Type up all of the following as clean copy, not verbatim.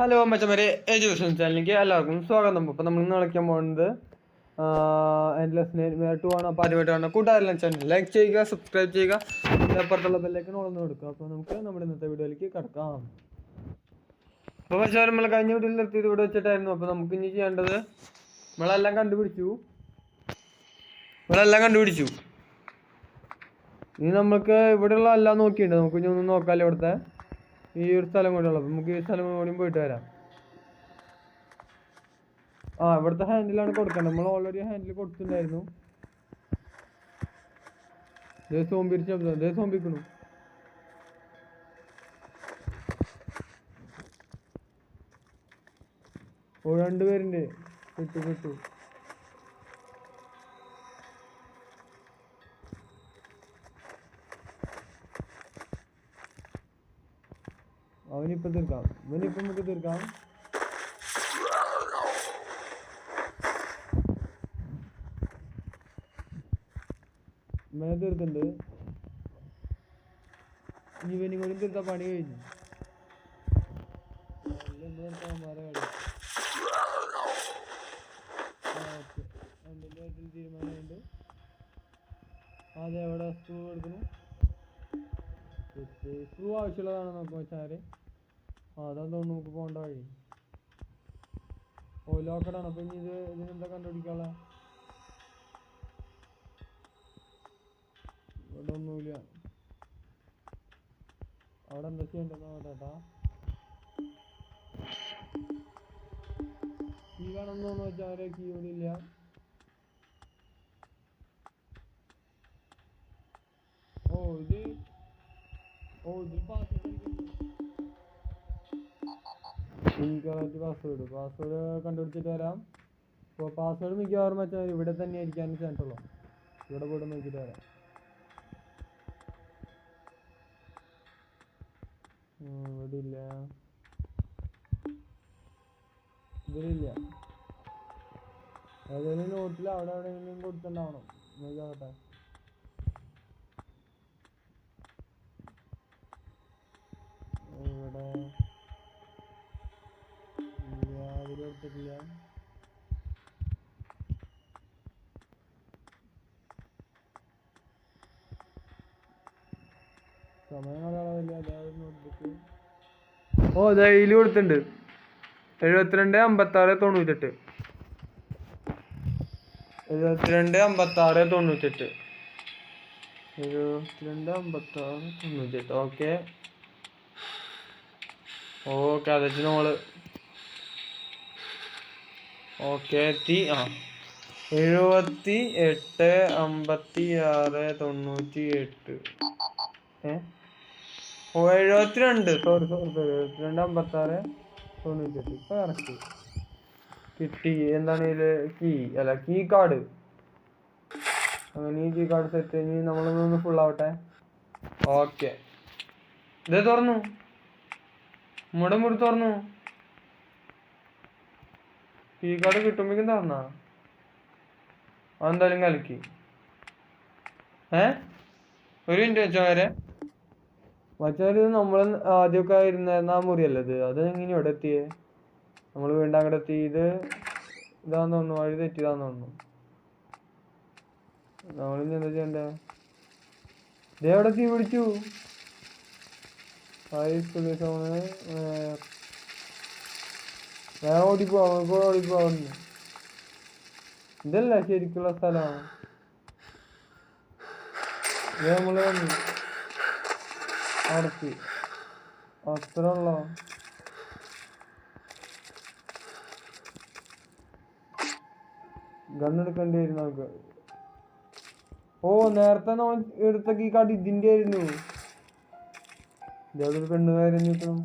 Hello മച്ചമാരെ, education ചാനലിലേക്ക് എല്ലാവർക്കും സ്വാഗതം. അപ്പോൾ നമ്മൾ ഇന്ന് കളിക്കാൻ പോകുന്നത് ടു ആണ്. അപ്പോൾ ആദ്യമായിട്ടാണ് കൂട്ടുകാരെല്ലാം ചാനൽ ലൈക്ക് ചെയ്യുക, സബ്സ്ക്രൈബ് ചെയ്യുക, അപ്പുറത്തുള്ള ബെല്ലേക്ക് ഓളൊന്ന് കൊടുക്കുക. അപ്പോൾ നമുക്ക് നമ്മുടെ ഇന്നത്തെ വീഡിയോയിലേക്ക് കിടക്കാം. അപ്പോൾ മച്ചമാരെ, നമ്മൾ കഴിഞ്ഞ വീഡിയോയിൽ നിർത്തിയത് ഇവിടെ വെച്ചിട്ടായിരുന്നു. അപ്പോൾ നമുക്ക് ഇനി ചെയ്യേണ്ടത് നമ്മളെല്ലാം കണ്ടുപിടിച്ചു. ഇനി നമുക്ക് ഇവിടെയുള്ള എല്ലാം നോക്കിയിട്ടുണ്ട്. നമുക്ക് ഇനി ഒന്നും നോക്കാമല്ലോ. ഇവിടുത്തെ ഈ ഒരു സ്ഥലം കൂടെ ഉള്ളത്, നമുക്ക് ഈ സ്ഥലം കൂടി പോയിട്ട് വരാം. ഇവിടുത്തെ ഹാൻഡിലാണ് കൊടുക്കേണ്ടത്. നമ്മൾ ഓൾറെഡി ഹാൻഡിൽ കൊടുത്തിട്ടുണ്ടായിരുന്നു. സോമ്പിക്കണു. രണ്ടുപേരുണ്ട്. കിട്ടു അവനിപ്പം തീർക്കാം. നമുക്ക് തീർക്കാം. തീർക്കുന്നുണ്ട്. ഈവനിങ് കൂടി തീർത്താ പണി കഴിഞ്ഞു. തീരുമാനമുണ്ട്. അതെ, എവിടെ സ്ക്രൂ എടുക്കുന്നു? സ്ക്രൂ ആവശ്യമുള്ളതാണ് നോക്കാം വെച്ചാല്. അതാ തോന്നുന്നു നമുക്ക് പോകേണ്ട വഴി. ലോക്കഡാണ്. അപ്പൊ ഇനി ഇതിനെന്താ കണ്ടുപിടിക്കാനുള്ള? ഇവിടെ ഒന്നുമില്ല. അവിടെ എന്താ ചെയ്യണ്ടെന്ന് നോട്ടാ. കീ വേണമെന്നോന്ന് വെച്ചാൽ കീ ഇവിടെ ഇല്ല. ഇതിൽ പാസ്വേഡ് കണ്ടുപിടിച്ചിട്ട് വരാം. അപ്പോൾ പാസ്വേഡ് മിക്കവാറും വെച്ചാൽ ഇവിടെ തന്നെ ആയിരിക്കാൻ ചാൻസ് ഉള്ളൂ. ഇവിടെ പോയിട്ട് നോക്കിയിട്ട് വരാം. ഇവിടെ ഇല്ല, ഇതിലില്ല. ഏതെങ്കിലും നോട്ടിൽ അവിടെ എവിടെയെങ്കിലും കൊടുത്തിട്ടുണ്ടാവണം. നോക്കാവട്ടെ. ഇവിടെ എടുത്തിട്ടില്ല. സമയം കളയാറില്ല. നോട്ട്ബുക്ക് ഡെയിലി കൊടുത്തിട്ടുണ്ട്. 72 56 98. 72 56 98. 72 56 98. ഓക്കെ. അതിന് നമ്മള് എത്തി. 78 56 98. 72 72 56 98. ഇപ്പൊ കറക്റ്റ് കിട്ടി. എന്താണ് ഇതില്? Key card. അങ്ങനെ ഈ കീ കാർഡ് സെറ്റ് കഴിഞ്ഞ് നമ്മളൊന്ന് ഫുൾ ആവട്ടെ. ഓക്കെ, ഇത് തുറന്നു. മുടി തുറന്നു. കീ കാർഡ് കിട്ടുമ്പോഴേക്കും തുറന്നാ അതെന്തായാലും കലക്കി. ഒരു മിനിറ്റ് വെച്ചോ വരെ. മറ്റൊരു നമ്മൾ ആദ്യമൊക്കെ ഇരുന്നായിരുന്ന ആ മുറിയല്ലത്. അത് എങ്ങനെ ഇവിടെ എത്തിയേ? നമ്മൾ വീണ്ടും അങ്ങോട്ട് എത്തി. ഇതാന്ന് തോന്നുന്നു, വഴി തെറ്റിയതാന്ന് തോന്നുന്നു. നമ്മളിനി എന്താ ചെയ്യണ്ടേ? ഇതേ എവിടെ തീ പിടിച്ചു? ഓടിപ്പോവാറുണ്ട്. ഇതല്ല ശരിക്കുള്ള സ്ഥലമാണ്. നമ്മള് വന്നു അടച്ച്. അത്ര ഉള്ളോ? ഗണ്ണെടുക്കേണ്ടി വരും നമുക്ക്. നേരത്തെ നമ്മൾ എടുത്ത കീ കാർഡ് ഇതിന്റെ ആയിരുന്നു. ഇതൊരു പെണ്ണുകാരൻ കിട്ടണം.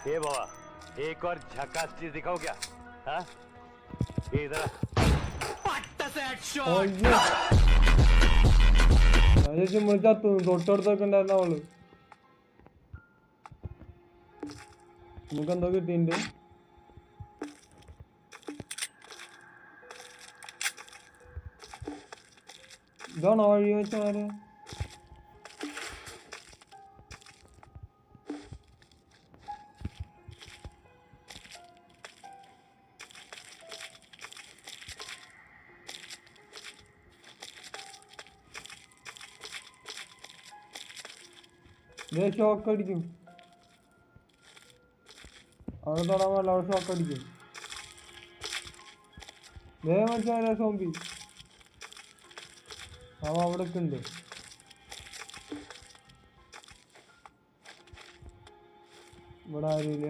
ये बाबा, एक और झकास चीज दिखाओ क्या? ये इधर തൊട്ടടുത്തൊക്കെ ഉണ്ടായിരുന്ന അവള്. നമുക്ക് എന്തോ കിട്ടിയിട്ടുണ്ട്. ഇതാണോ വഴി വെച്ചാല്? ഷോക്ക് അടിക്കും. അവിടെ തൊടാൻ പാടില്ല, അവിടെ ഷോക്ക് അടിക്കും. മച്ചാരെ സോംബി അവിടൊക്കെ ഉണ്ട്. ഇവിടെ ആരുമില്ല.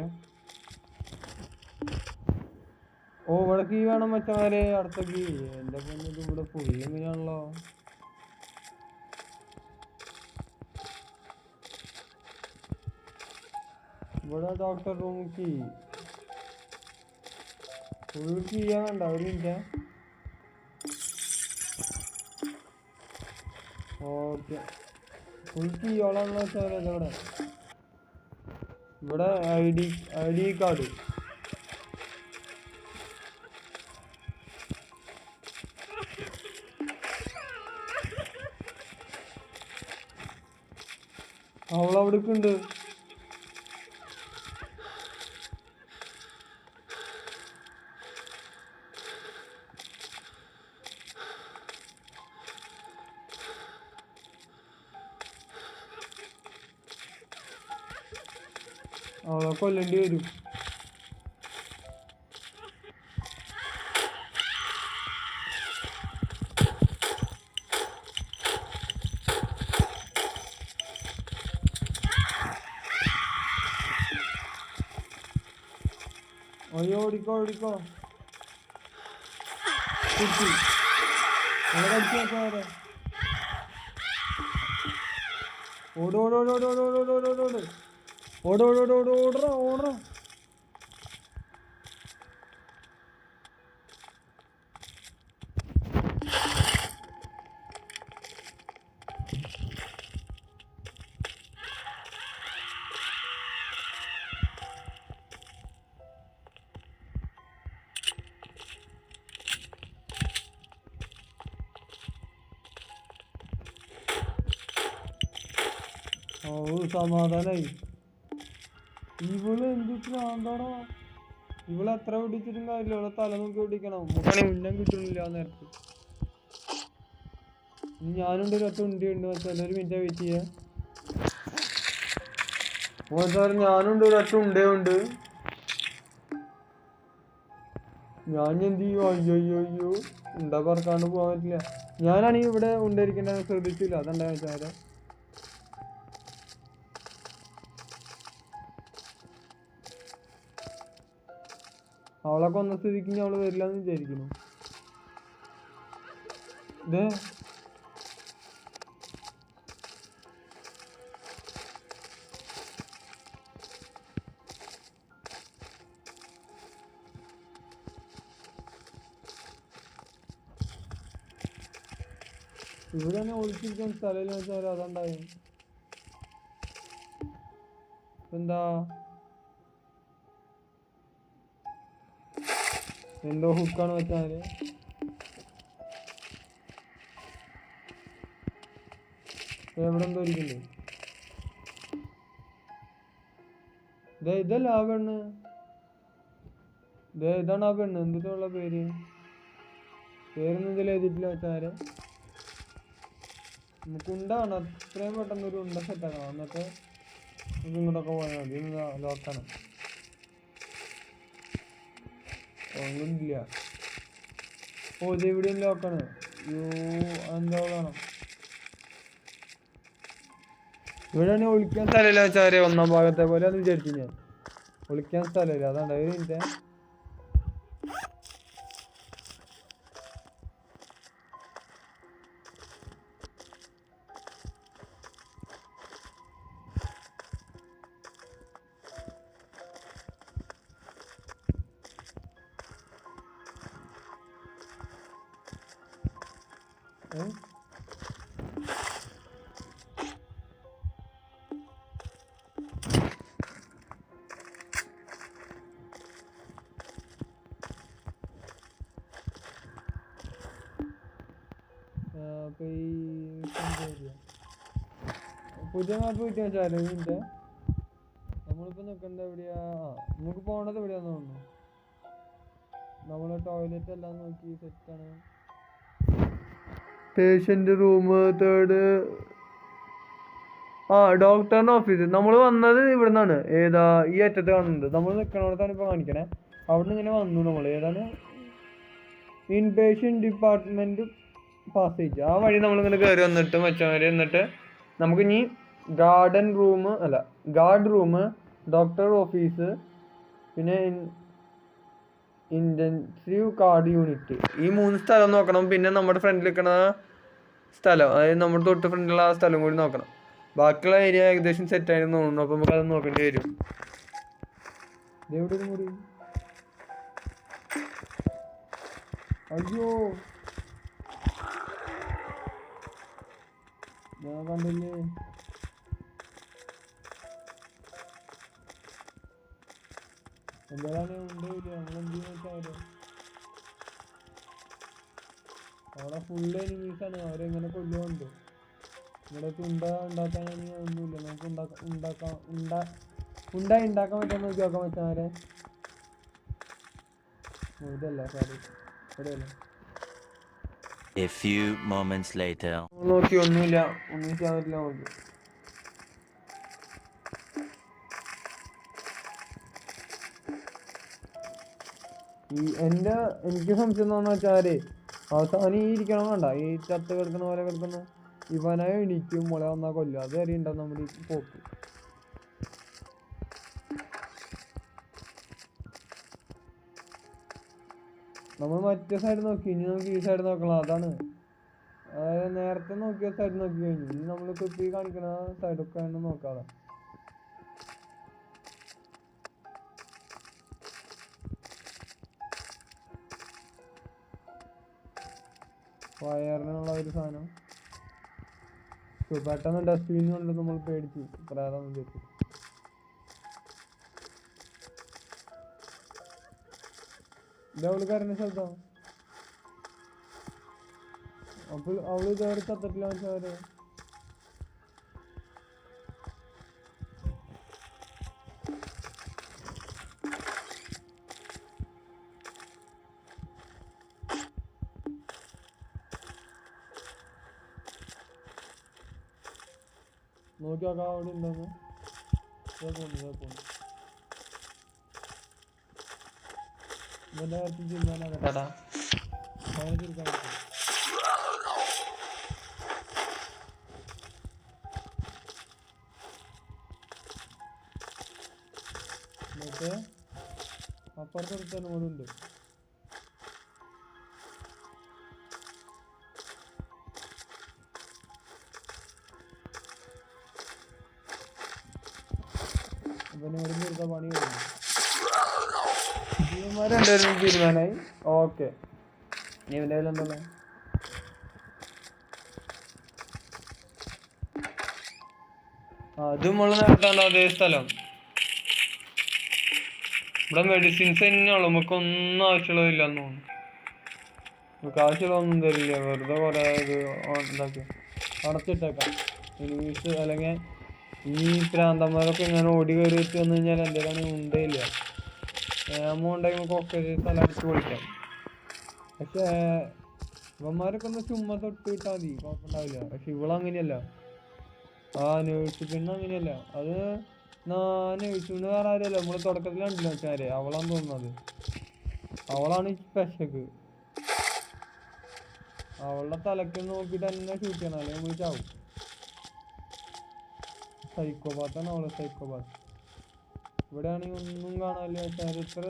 ഓ ഇവിടെ കീ വേണം മച്ചാരെ, അടുത്ത കീ. എന്റെ പൊന്നത് ഇവിടെ ഫുള്ള് ഇങ്ങനെയാണല്ലോ. ഇവിടെ doctor room key full key വേണ്ട. ഒരു മിനിറ്റ്. ഓക്കെ, ഫുൾ കീ ഓളാണെന്ന് വെച്ചാൽ ഇവിടെ ഇവിടെ ഐ ഡി കാർഡ്. അവളവിടേക്ക് ഉണ്ട്. അവളെ കൊല്ലേണ്ടി വരും. അയ്യോ ഓടിക്കോ ഓടിക്കോ. കുട്ടി കടിച്ചു നോക്കാരെ. ഓടോടോടോടോടോടോടോടോടോട് ഓടോടോടോടോടോ ഓടോ. ഓ സമാധാനായി. ഇവള് എന്ത് പ്രാന്താണോ. ഇവള് എത്ര പിടിച്ചിട്ടും കാര്യമില്ല, ഇവളെ തല നോക്കി പിടിക്കണം. നമുക്കാണെങ്കിൽ ഉന്നം കിട്ടണില്ല നേരത്തെ. ഞാനുണ്ട് ഒരു ഒറ്റ ഉണ്ടി ഉണ്ട് വെച്ചാൽ. ഒരു മിനിറ്റ് വെയിറ്റ് ചെയ്യാ. ഞാനുണ്ട് ഒരു ഒറ്റ ഉണ്ടേ ഉണ്ട്. ഞാൻ എന്ത് ചെയ്യും? അയ്യോ അയ്യോ അയ്യോ, ഉണ്ട പറക്കാണ്ട് പോകാൻ പറ്റില്ല. ഞാനാണെങ്കിൽ ഇവിടെ ഉണ്ടായിരിക്കേണ്ട ശ്രദ്ധിച്ചില്ല. അതെന്താ വെച്ചാല് അവളെ കൊന്ന സ്ഥിതിക്ക് അവള് വരില്ലെന്ന് വിചാരിക്കുന്നു. ഇതേ ഇവിടെ തന്നെ ഒളിച്ചിരിക്കാൻ സ്ഥലം വെച്ചാൽ അതുണ്ടായി. എന്താ എന്തോ ഹുക്കാണ് വെച്ചാല്. എവിടെ എന്തോ ഇരിക്കണ്ടേ. ഇതല്ല ആ പെണ്ണ്. ഇതാണ് ആ പെണ്ണ്. എന്തിട്ടുള്ള പേരൊന്നും ഇതിൽ എഴുതിയിട്ടില്ല വെച്ചാല്. നമുക്ക് ഉണ്ടാവണം അത്രയും പെട്ടെന്ന് ഒരു ഉണ്ട സെറ്റാക്കണം. എന്നിട്ട് നമുക്ക് ഇങ്ങോട്ടൊക്കെ പോയാൽ മതി. ലോക്കാണ് ഒന്നുമില്ല. ഓ ഇത് എവിടെയും ലോക്കാണ്. എന്താ വേണം. ഇവിടെ ഒളിക്കാൻ സ്ഥലമില്ല വെച്ചാൽ ഒന്നാം ഭാഗത്തെ പോലെ അത് വിചാരിച്ചു ഞാൻ. ഒളിക്കാൻ സ്ഥലമില്ല. അതാണ്ട് ഒരു മിനിറ്റ്. അപ്പൊ ഈ പുതിയ മാപ്പ് കിട്ടിയ ചാരിന്റെ നമ്മളിപ്പോ നിക്കണ്ട എവിടെയാ? നമുക്ക് പോണത് എവിടെയാന്ന് തോന്നുന്നു. നമ്മള് ടോയ്ലറ്റ് എല്ലാം നോക്കി സെറ്റാണ്. Patient room third. ഡോക്ടറിന്റെ ഓഫീസ്. നമ്മൾ വന്നത് ഇവിടെ നിന്നാണ്. ഏതാ ഈ അറ്റത്ത് കാണുന്നുണ്ട്. നമ്മൾ നിൽക്കണോടത്താണ് ഇപ്പൊ കാണിക്കണേ. അവിടെ നിന്ന് ഇങ്ങനെ വന്നു നമ്മൾ. ഏതാണ്? Inpatient department passage. ആ വഴി നമ്മളിങ്ങനെ കയറി വന്നിട്ട് മച്ചവരെ എന്നിട്ട് നമുക്ക് ഇനി ഗാർഡ് റൂം, ഡോക്ടർ ഓഫീസ്, പിന്നെ ഇന്റൻസീവ് കാർഡ് യൂണിറ്റ്, ഈ 3 സ്ഥലം നോക്കണം. പിന്നെ നമ്മുടെ ഫ്രണ്ടിൽ നിൽക്കുന്ന സ്ഥലം, അതായത് നമ്മുടെ തൊട്ട് ഫ്രണ്ടിലുള്ള ആ സ്ഥലം കൂടി നോക്കണം. ബാക്കിയുള്ള ഏരിയ ഏകദേശം സെറ്റ് ആയിരുന്നു തോന്നുന്നു. അപ്പൊ നമുക്ക് അത് നോക്കേണ്ടി വരും. എവിടെ മുറി? അയ്യോ ഞാൻ കണ്ടില്ലേ. എന്താണ് ഉണ്ട് നമ്മളെന്ത് വെച്ചാല് അവിടെ ഫുള്ള് എനിമീസാണ്. അവരെങ്ങനെ കൊല്ലുന്നുണ്ട്. ഇവിടെ ഉണ്ടാക്കാൻ ഒന്നുമില്ല. നമുക്ക് ഉണ്ടാക്കാൻ പറ്റുന്ന നോക്കി നോക്കാൻ പറ്റാരെ. ഇതല്ല സോറി ഇവിടെയല്ല. A few moments later. നോക്കി ഒന്നുമില്ല. ഒന്നും ചെയ്യാൻ പറ്റില്ല നോക്കി. എനിക്ക് സംശയം തോന്നുന്ന വെച്ചാല് അവസാനം ഈ ഇരിക്കണം വേണ്ട. ഈ ചത്ത് കിടക്കുന്ന പോലെ കിടക്കുന്ന ഇവനെ എണീക്കും മുള വന്നാ കൊല്ലും. അത് വരെ ഉണ്ടാവും നമ്മുടെ ഈ പോക്ക്. നമ്മൾ മറ്റേ സൈഡ് നോക്കി. ഇനി നമുക്ക് ഈ സൈഡ് നോക്കണം. അതാണ് അതായത് നേരത്തെ നോക്കിയ സൈഡ് നോക്കി കഴിഞ്ഞു. ഇനി നമ്മളിപ്പോ ഈ കാണിക്കുന്ന സൈഡൊക്കെ തന്നെ നോക്കാതെ. വയറിനുള്ള ഒരു സാധനം പെട്ടെന്ന് ഡസ്റ്റ്ബിൻ കൊണ്ട് നമ്മൾ പേടിച്ചു പ്രേതം വെച്ചു. ഇതവള് കരഞ്ഞ ശബ്ദം. അപ്പൊ അവള് ഇതേറെ ചത്തിട്ടില്ല മനസ്സിലാവരെ. നോക്കി നോക്കാം അവിടെ ഉണ്ടോന്ന്. ഇവന്റെ കാര്യത്തിൽ തീരുമാനാകട്ടാ. അവനെ തീർക്കാൻ പറ്റും. എന്നിട്ട് അപ്പുറത്തൊരുത്തനും കൂടെ ഉണ്ട്. ഇവനോട് തീർക്കാൻ പണി വരുന്നു. രണ്ടുപേരും തീരുമാനമായി. ഓക്കെ ഇവന്റെ കയ്യിലുണ്ടല്ലോ. അത് നമ്മള് നടത്താണ്ട് അതേ സ്ഥലം. ഇവിടെ മെഡിസിൻസ് തന്നെയുള്ളു. നമുക്കൊന്നും ആവശ്യമുള്ളതില്ലെന്ന് തോന്നുന്നു. നമുക്ക് ആവശ്യമുള്ളതൊന്നും തരില്ല. വെറുതെ കുറെ ഇത് ഉണ്ടാക്കി അടച്ചിട്ടേക്കാം. എനിമീസ് അല്ലെങ്കിൽ ഈ പ്രാന്തന്മാരൊക്കെ ഇങ്ങനെ ഓടി കയറിയിട്ട് വന്നു കഴിഞ്ഞാൽ എന്തെങ്കിലും ഉണ്ടേയില്ല. ഉണ്ടെങ്കിൽ നമുക്ക് ഒക്കെ സ്ഥലം അടിച്ച് പൊളിക്കാം. പക്ഷേ ഇവന്മാരൊക്കെ ഒന്ന് ചുമ്മാ തൊട്ട് കിട്ടാൽ മതി, കുഴപ്പമുണ്ടാവില്ല. പക്ഷെ ഇവളങ്ങനെയല്ല. നേഴ്സ് പിന്നെ അങ്ങനെയല്ല. അത് നേഴ്സിന് വേറെ ആരുമല്ല. നമ്മള് തുടക്കത്തിൽ കണ്ടില്ല വെച്ചാല് അവളാന്ന് തോന്നുന്നത്. അവളാണ് ഈ പെശക്. അവളുടെ തലയ്ക്ക് നോക്കിയിട്ട് തന്നെ ഷൂട്ട് ചെയ്യണം, അല്ലെങ്കിൽ നമ്മൾ ചാവും. സൈക്കോപാത്താണ് അവള്, സൈക്കോപാത്ത്. ഇവിടെ ആണെങ്കിൽ ഒന്നും കാണാനില്ല വെച്ചാൽ. ഇത്ര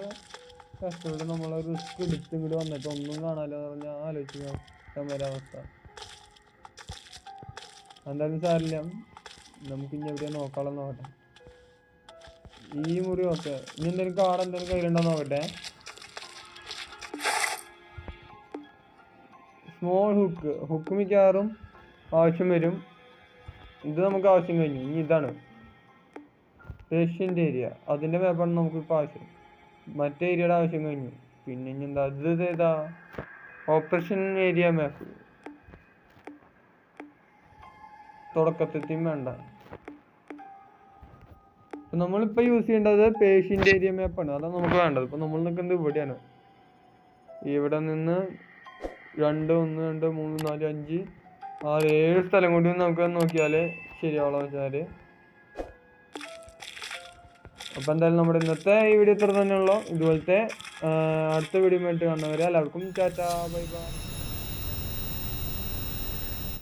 കഷ്ടപ്പെട്ട് നമ്മളെ റിസ്ക് എടുത്ത് ഇങ്ങോട്ട് വന്നിട്ട് ഒന്നും കാണാനില്ല എന്ന് പറഞ്ഞാൽ ആലോചിക്കാൻ ഒരവസ്ഥ. എന്തായാലും സാരില്ല, നമുക്ക് ഇനി എവിടെയാ നോക്കാളെ നോക്കട്ടെ. ഈ മുറി ഓക്കെ. ഇനി എന്തെങ്കിലും കാർഡ് എന്തെങ്കിലും കയ്യിലുണ്ടോ നോക്കട്ടെ. സ്മോൾ ഹുക്ക് മിക്കവാറും ആവശ്യം വരും. ഇത് നമുക്ക് ആവശ്യം കഴിഞ്ഞു. ഇനി ഇതാണ് പേഷ്യൻ്റ് ഏരിയ. അതിൻ്റെ പേപ്പറാണ് നമുക്കിപ്പോൾ ആവശ്യം. മറ്റേ ഏരിയയുടെ ആവശ്യം കഴിഞ്ഞു. പിന്നെ ഇനി എന്താ ഇത് ഏതാ? ഓപ്പറേഷൻ ഏരിയ മാപ്പ്. തുടക്കത്തെത്തിയും വേണ്ട. നമ്മളിപ്പോൾ യൂസ് ചെയ്യേണ്ടത് പേഷ്യൻ്റ് ഏരിയ മാപ്പാണ്. അതാണ് നമുക്ക് വേണ്ടത്. ഇപ്പോൾ നമ്മൾ നിൽക്കുന്നത് ഇവിടെയാണ്. ഇവിടെ നിന്ന് 2 1 2 3 4 5 6 7 സ്ഥലം കൂടി നമുക്ക് നോക്കിയാൽ ശരിയാവുള്ളൂ വെച്ചാൽ. അപ്പോൾ എന്തായാലും നമ്മുടെ ഇന്നത്തെ ഈ വീഡിയോ ഇത്ര തന്നെയുള്ളൂ. ഇതുപോലത്തെ അടുത്ത വീഡിയോ ആയിട്ട് കാണുന്നവരെ എല്ലാവർക്കും ടാറ്റാ ബൈ ബൈ.